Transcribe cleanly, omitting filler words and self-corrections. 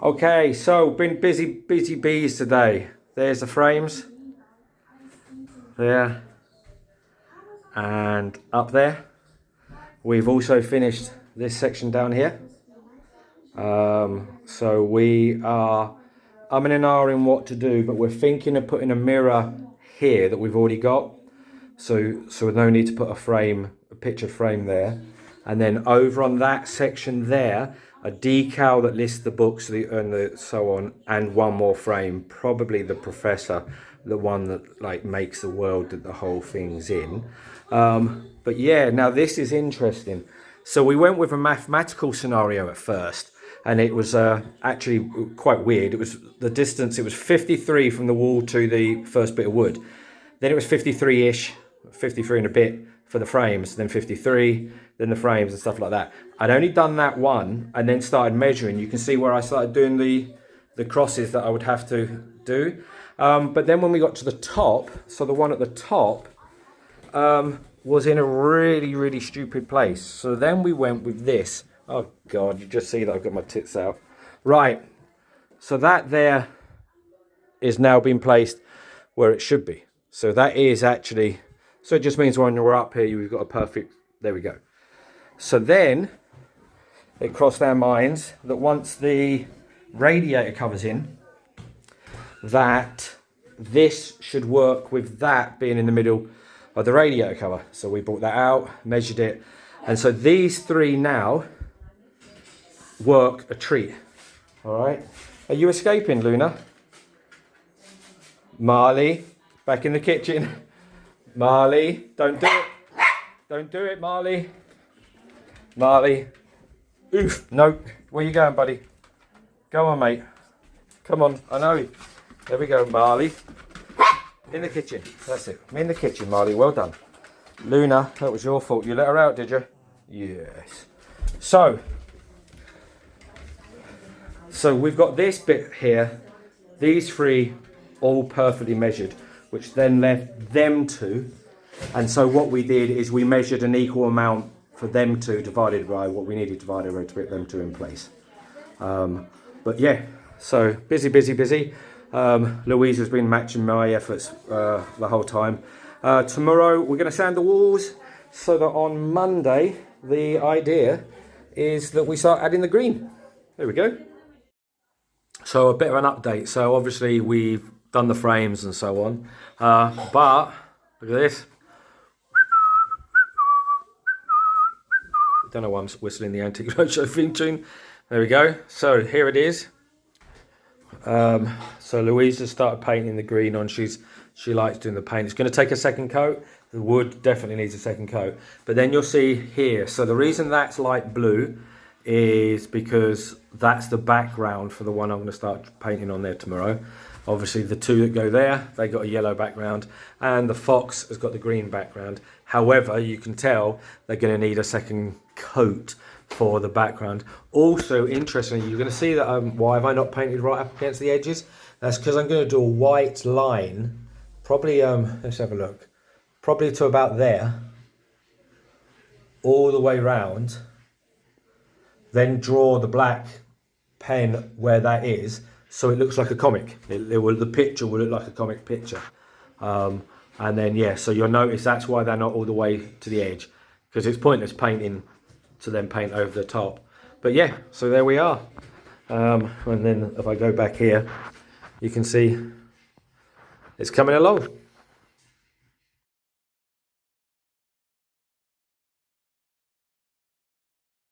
Okay, so been busy bees today. There's the frames. There. And up there. We've also finished this section down here. So we are umming and ahhing what to do, but we're thinking of putting a mirror here that we've already got. So no need to put a picture frame there. And then over on that section there, a decal that lists the books and so on, and one more frame, probably the professor, the one that like makes the world that the whole thing's in. But yeah, now this is interesting. So we went with a mathematical scenario at first, and it was actually quite weird. It was the distance, it was 53 from the wall to the first bit of wood. Then it was 53-ish, 53 and a bit for the frames, then 53, then the frames and stuff like that. I'd only done that one and then started measuring. You can see where I started doing the crosses that I would have to do. But then when we got to the top, so the one at the top was in a really stupid place. So then we went with this. Oh God, you just see that I've got my tits out. Right, so that there is now being placed where it should be. So that is actually, so it just means when we're up here, you've got a perfect, there we go. So then it crossed our minds that once the radiator covers in, that this should work with that being in the middle of the radiator cover. So we brought that out, measured it. And so these three now work a treat. All right. Are you escaping, Luna? Marley, back in the kitchen. Marley, don't do it. Don't do it, Marley. Marley. Oof, no. Where you going, buddy? Go on, mate. Come on, I know. There we go, Marley. In the kitchen. That's it. I'm in the kitchen, Marley. Well done. Luna, that was your fault. You let her out, did you? Yes. So we've got this bit here. These three all perfectly measured, which then left them two. And so what we did is we measured an equal amount for them two divided by what we needed divided by to put them two in place. But yeah, so busy. Louise has been matching my efforts the whole time. Tomorrow we're going to sand the walls so that on Monday the idea is that we start adding the green. There we go. So a bit of an update. So obviously we've done the frames and so on, but look at this. Don't know why I'm whistling the Antique Roadshow theme tune. There we go. So here it is. So Louise has started painting the green on. She likes doing the paint. It's going to take a second coat. The wood definitely needs a second coat. But then you'll see here. So the reason that's light blue is because that's the background for the one I'm going to start painting on there tomorrow. Obviously the two that go there, they got a yellow background, and the fox has got the green background. However, you can tell they're going to need a second coat for the background. Also, interestingly, you're going to see that why have I not painted right up against the edges? That's because I'm going to do a white line, probably, let's have a look, probably to about there, all the way round, then draw the black pen where that is, so it looks like a comic. The picture will look like a comic picture. And then, yeah, so you'll notice that's why they're not all the way to the edge, because it's pointless painting to then paint over the top. But yeah, so there we are. And then if I go back here, you can see it's coming along.